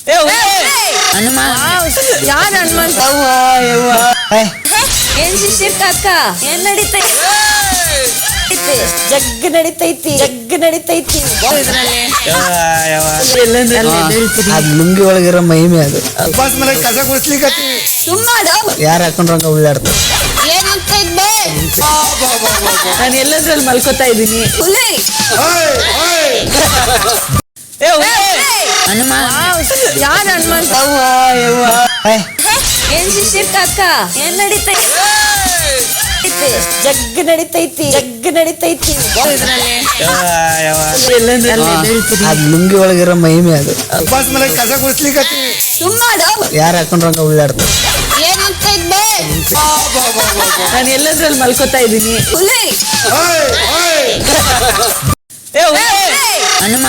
ಹನುಮ ಯಾರು ಹನುಮಂತ? ಏನ್ ಶಿಶಿರ್ ಕಾಕ, ಏನ್ ನಡೀತೈತಿ? ಜಗ್ ನಡೀತೈತಿ, ಜಗ್ ನಡೀತೈತಿ. ಅದ್ ಲುಂಗಿ ಒಳಗಿರೋ ಮಹಿಮೆ ಅದು. ಬಸ್ ಮೇಲೆ ಕಸ ಗುಡಿಸ್ಲಿಕ್ಕತ್ತೀವಿ. ಸುಮ್ಮಾಡು. ಯಾರು ಹಾಕೊಂಡ್ರಂಗ ಉಳ್ಳಾಡ್ತಾರೆ. ಏನಂತ ಇದ್ದೆ? ನಾನು ಎಲ್ಲದ್ರಲ್ಲಿ ಮಲ್ಕೋತಾ ಇದ್ದೀನಿ. ಹುಲಿ. ಹನುಮ ಯಾರು ಹನುಮಂತ? ಏನ್ ಶಿಶಿರ್ ಕಾಕ, ಏನ್ ನಡೀತೈತಿ? ಜಗ್ ನಡೀತೈತಿ, ಜಗ್ ನಡೀತೈತಿ. ಅದ್ ಲುಂಗಿ ಒಳಗಿರೋ ಮಹಿಮೆ ಅದು. ಬಸ್ ಮೇಲೆ ಕಸ ಗುಡಿಸ್ಲಿಕ್ಕತ್ತೀವಿ. ಸುಮ್ಮಾಡು. ಯಾರು ಹಾಕೊಂಡ್ರಂಗ ಉಳ್ಳಾಡ್ತಾರೆ. ಏನಂತ ಇದ್ದೆ? ನಾನು ಎಲ್ಲದ್ರಲ್ಲಿ ಮಲ್ಕೋತಾ ಇದ್ದೀನಿ. ಹುಲಿ. ಹನುಮ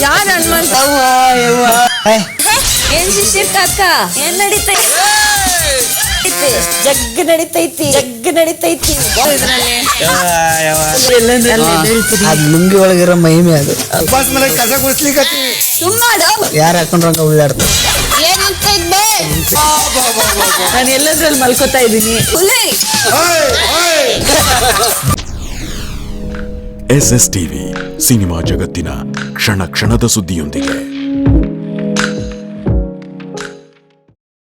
ಯಾರು ಹನುಮಂತ? ಏನ್ ಶಿಶಿರ್ ಕಾಕ, ಏನ್ ನಡೀತೈತಿ? ಜಗ್ ನಡೀತೈತಿ, ಜಗ್ ನಡೀತೈತಿ. ಅದ್ ಲುಂಗಿ ಒಳಗಿರೋ ಮಹಿಮೆ ಅದು. ಬಸ್ ಮೇಲೆ ಕಸ ಗುಡಿಸ್ಲಿಕ್ಕತ್ತೀವಿ. ಸುಮ್ಮಾಡು. ಯಾರು ಹಾಕೊಂಡ್ರಂಗ ಉಳ್ಳಾಡ್ತಾರೆ. ಏನಂತ ಇದ್ದೆ? ನಾನು ಎಲ್ಲದ್ರಲ್ಲಿ ಮಲ್ಕೋತಾ ಇದ್ದೀನಿ. ಹುಲಿ. SS ಟಿವಿ ಸಿನಿಮಾ ಜಗತ್ತಿನ ಕ್ಷಣ ಕ್ಷಣದ ಸುದ್ದಿಯೊಂದಿಗೆ.